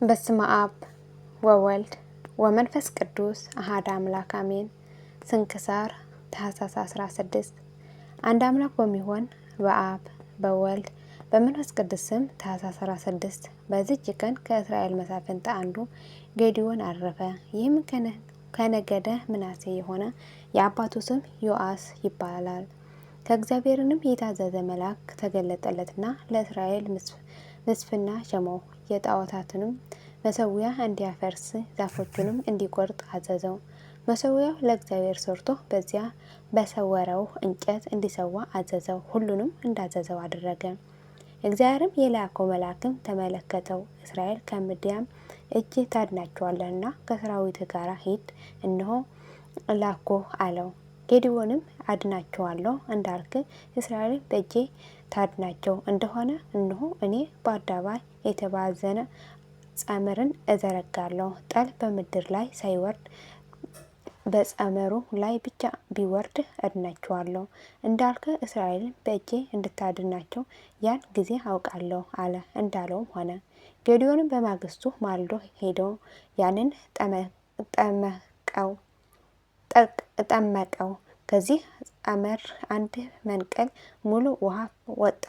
በስመ አብ ወወልድ ወመንፈስ ቅዱስ አሐዱ አምላክ አሜን። ስንክሳር ታኅሳስ 16 አንድ አምላክ በሚሆን በአብ በወልድ በመንፈስ ቅዱስ ስም ታኅሳስ 16 በዚች ቀን ከእስራኤል መሳፍንት አንዱ ጌዴዎን አረፈ። ይህም ከነገደ ምናሴ የሆነ የአባቱ ስም ዮአስ ይባላል። ከእግዚአብሔርንም የታዘዘ መልአክ ተገለጠለትና ለእስራኤል መስፍና ሾመው። የጣዖታትንም መሠዊያ እንዲያፈርስ ዛፎቹንም እንዲቆርጥ አዘዘው። መሠዊያው ለእግዚአብሔር ሰርቶ በዚያ በሰወረው እንጨት እንዲሰዋ አዘዘው። ሁሉንም እንዳዘዘው አደረገ። እግዚአብሔርም የላከው መልአክም ተመለከተው። እስራኤል ከምድያም እጅ ታድናቸዋለህና ከሰራዊት ጋር ሂድ፣ እነሆ ላክሁ አለው። ጌዴዎንም አድናቸዋለሁ እንዳልክ እስራኤልን በእጄ ታድናቸው እንደሆነ እነሆ እኔ በአደባባይ የተባዘነ ጸመርን እዘረጋለሁ። ጠል በምድር ላይ ሳይወርድ በጸመሩ ላይ ብቻ ቢወርድ አድናቸዋለሁ እንዳልክ እስራኤልን በእጄ እንድታድናቸው ያን ጊዜ አውቃለሁ አለ። እንዳለውም ሆነ። ጌዴዎንም በማግስቱ ማልዶ ሄዶ ያንን ጠመቀው። ከዚህ ጸመር አንድ መንቀል ሙሉ ውሃ ወጣ።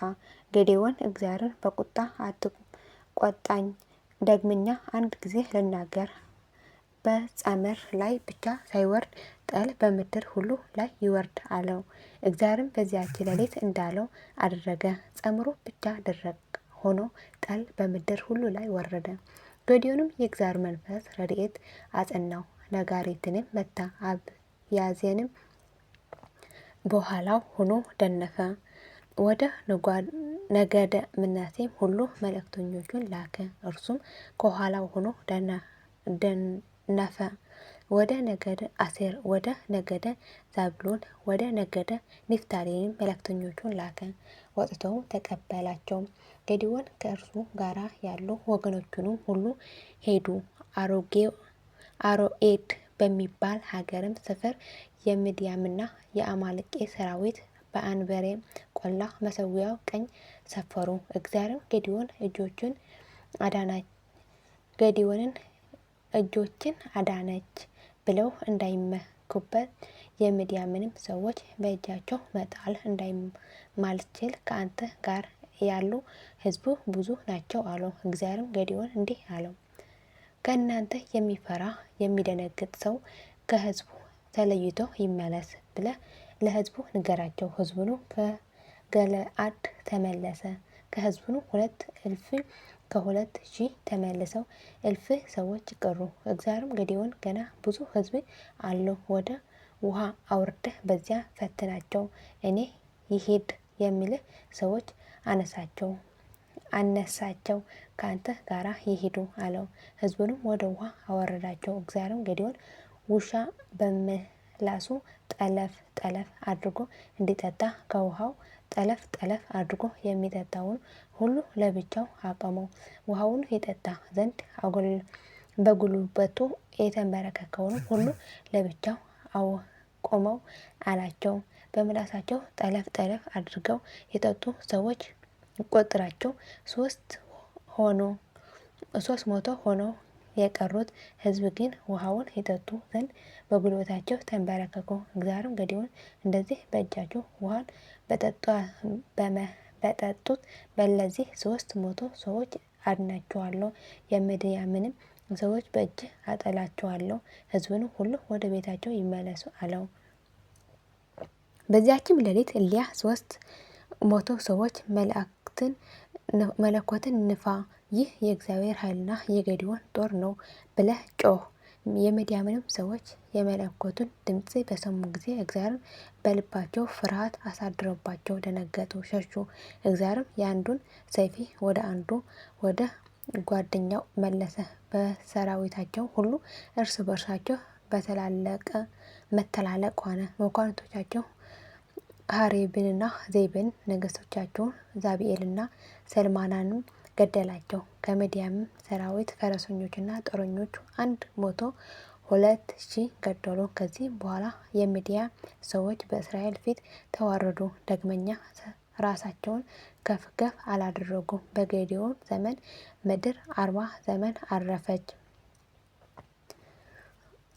ጌዴዎን እግዚአብሔርን በቁጣ አትቆጣኝ፣ ዳግመኛ አንድ ጊዜ ልናገር፣ በጸመር ላይ ብቻ ሳይወርድ ጠል በምድር ሁሉ ላይ ይወርድ አለው። እግዚአብሔርም በዚያች ሌሊት እንዳለው አደረገ። ጸመሩ ብቻ ደረቅ ሆኖ ጠል በምድር ሁሉ ላይ ወረደ። ጌዴዎንም የእግዚአብሔር መንፈስ ረድኤት አጸናው። ነጋሪትንም መታ። አብያዜንም በኋላው ሆኖ ደነፈ። ወደ ነገደ ምናሴም ሁሉ መልእክተኞቹን ላከ። እርሱም ከኋላው ሆኖ ደነፈ። ወደ ነገደ አሴር፣ ወደ ነገደ ዛብሎን፣ ወደ ነገደ ንፍታሌም መልእክተኞቹን ላከ። ወጥተውም ተቀበላቸው። ጌዴዎን ከእርሱ ጋራ ያሉ ወገኖቹንም ሁሉ ሄዱ። አሮዔር በሚባል ሀገርም ሰፈር የምድያምና የአማልቄ ሰራዊት በአንበሬም ቆላ መሠዊያው ቀኝ ሰፈሩ። እግዚአብሔርም ጌዴዎንን እጆችን አዳነች ብለው እንዳይመኩበት የምድያምንም ሰዎች በእጃቸው መጣል እንደማልችል ከአንተ ጋር ያሉ ሕዝቡ ብዙ ናቸው አለው። እግዚአብሔርም ጌዴዎን እንዲህ አለው፣ ከእናንተ የሚፈራ የሚደነግጥ ሰው ከሕዝቡ ተለይቶ ይመለስ ብለህ ለሕዝቡ ንገራቸው። ሕዝቡን ከገለአድ ተመለሰ። ከሕዝቡም 2,000 ከ2,000 ተመልሰው 1,000 ሰዎች ቀሩ። እግዚአብሔርም ጌዴዎን ገና ብዙ ሕዝብ አለው፣ ወደ ውሃ አውርደህ በዚያ ፈትናቸው፣ እኔ ይሂድ የሚልህ ሰዎች አነሳቸው ከአንተ ጋራ ይሂዱ አለው። ሕዝቡንም ወደ ውሃ አወረዳቸው። እግዚአብሔርም ጌዴዎን ውሻ በምላሱ ጠለፍ ጠለፍ አድርጎ እንዲጠጣ ከውሃው ጠለፍ ጠለፍ አድርጎ የሚጠጣውን ሁሉ ለብቻው አቆመው። ውሃውን ይጠጣ ዘንድ በጉልበቱ የተንበረከከውን ሁሉ ለብቻው አቆመው አላቸው። በምላሳቸው ጠለፍ ጠለፍ አድርገው የጠጡ ሰዎች ቁጥራቸው 300 ሆነው የቀሩት ሕዝብ ግን ውሃውን ይጠጡ ዘንድ በጉልበታቸው ተንበረከኩ። እግዚአብሔርም ጌዴዎን እንደዚህ በእጃቸው ውሃን በጠጡት በእነዚህ 300 ሰዎች አድናቸዋለሁ፣ የምድያምንም ሰዎች በእጅ አጠላቸዋለሁ፣ ሕዝቡንም ሁሉ ወደ ቤታቸው ይመለሱ አለው። በዚያችም ሌሊት እሊያ 300 ሰዎች መለከትን ንፋ፣ ይህ የእግዚአብሔር ኃይልና የጌዴዎን ጦር ነው ብለህ ጮኽ። የምድያምንም ሰዎች የመለከቱን ድምፅ በሰሙ ጊዜ እግዚአብሔርን በልባቸው ፍርሃት አሳድሮባቸው ደነገጡ፣ ሸሹ። እግዚአብሔርም የአንዱን ሰይፍ ወደ አንዱ ወደ ጓደኛው መለሰ። በሰራዊታቸው ሁሉ እርስ በርሳቸው መተላለቅ ሆነ። መኳንንቶቻቸው ሐሬብንና ዜብን፣ ነገሥቶቻቸውን ዛብኤልና ሰልማናንም ገደላቸው። ከምድያምም ሰራዊት ፈረሰኞችና ጦረኞች 102,000 ገደሉ። ከዚህ በኋላ የምድያም ሰዎች በእስራኤል ፊት ተዋረዱ። ዳግመኛ ራሳቸውን ከፍ ከፍ አላደረጉም። በጌዴዎን ዘመን ምድር 40 ዘመን አረፈች።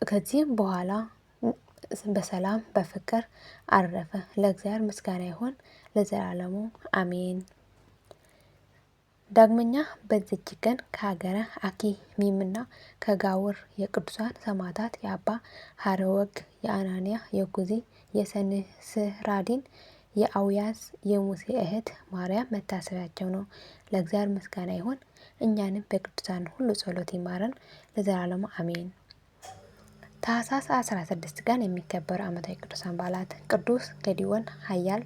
ከዚህም በኋላ በሰላም በፍቅር አረፈ። ለእግዚአብሔር ምስጋና ይሁን ለዘላለሙ አሜን። ዳግመኛ በዚች ቀን ከሀገረ አኪሚምና ከጋውር የቅዱሳን ሰማዕታት የአባ ሀረወግ፣ የአናንያ፣ የኩዚ፣ የሰንስራዲን፣ የአውያዝ፣ የሙሴ እህት ማርያም መታሰቢያቸው ነው። ለእግዚአብሔር ምስጋና ይሁን። እኛንም በቅዱሳን ሁሉ ጸሎት ይማረን ለዘላለሙ አሜን። ታኅሳስ 16 ቀን የሚከበሩ ዓመታዊ ቅዱሳን በዓላት፦ ቅዱስ ገዲዮን ኃያል፣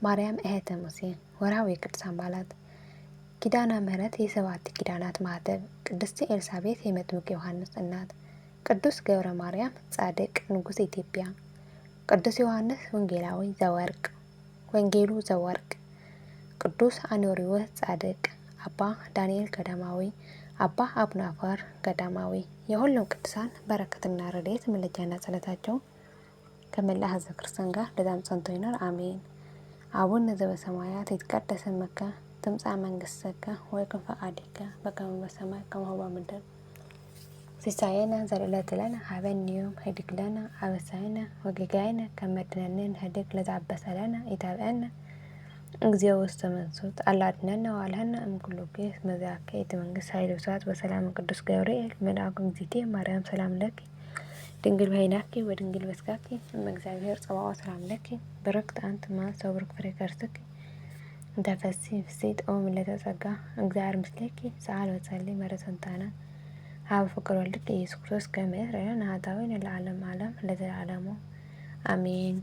ማርያም እህተ ሙሴ። ወርኃዊ የቅዱሳን በዓላት፦ ኪዳነ ምሕረት የሰባት ኪዳናት ማኅተብ፣ ቅድስት ኤልሳቤጥ የመጥምቁ ዮሐንስ እናት፣ ቅዱስ ገብረ ማርያም ጻድቅ ንጉሥ ኢትዮጵያ፣ ቅዱስ ዮሐንስ ወንጌላዊ ዘወርቅ ወንጌሉ ዘወርቅ፣ ቅዱስ አኖሪዎስ ጻድቅ፣ አባ ዳንኤል ገዳማዊ፣ አባ አቡናፋር ገዳማዊ። የሁሉም ቅዱሳን በረከትና ረድኤት ምልጃና ጸሎታቸው ከመላ ሕዝበ ክርስቲያን ጋር ለዘላለሙ ጸንቶ ይኖር አሜን። አቡነ ዘበሰማያት ይትቀደስ ስምከ ትምጻእ መንግሥትከ ወይኩን ፈቃድከ በከመ በሰማይ ከማሁ በምድር ሲሳየነ ዘለለዕለትነ ሀበነ ዮም ኅድግ ለነ አበሳነ ወጌጋየነ ከመ ንሕነኒ ንኅድግ ለዘአበሰለነ ኢታብአነ እግዚኦ ውስተ መንሱት አላ አድኅነነ ወባልሐነ እምኩሉ ኩይስ መዚአከ ይእቲ መንግሥት ኃይል ወስብሐት ወሰላም ቅዱስ ገብርኤል መልአኩ እግዝእትየ ማርያም ሰላም ለኪ ድንግል በኅሊናኪ ወድንግል በሥጋኪ እመ እግዚአብሔር ጸባኦት ሰላም ለኪ ብርክት አንቲ እምአንስት ወብሩክ ፍሬ ከርሥኪ እንተ ፍሥሕት ፍሥሕት ኦ ምልዕተ ጸጋ እግዚአብሔር ምስሌኪ ሰአሊ ወጸልዪ መረሰንታነ ሀበ ፍቁር ወልድኪ ኢየሱስ ክርስቶስ ከመ ይስረይ ለነ ኃጣውኢነ ለዓለመ ዓለም ለዘላለሙ አሜን።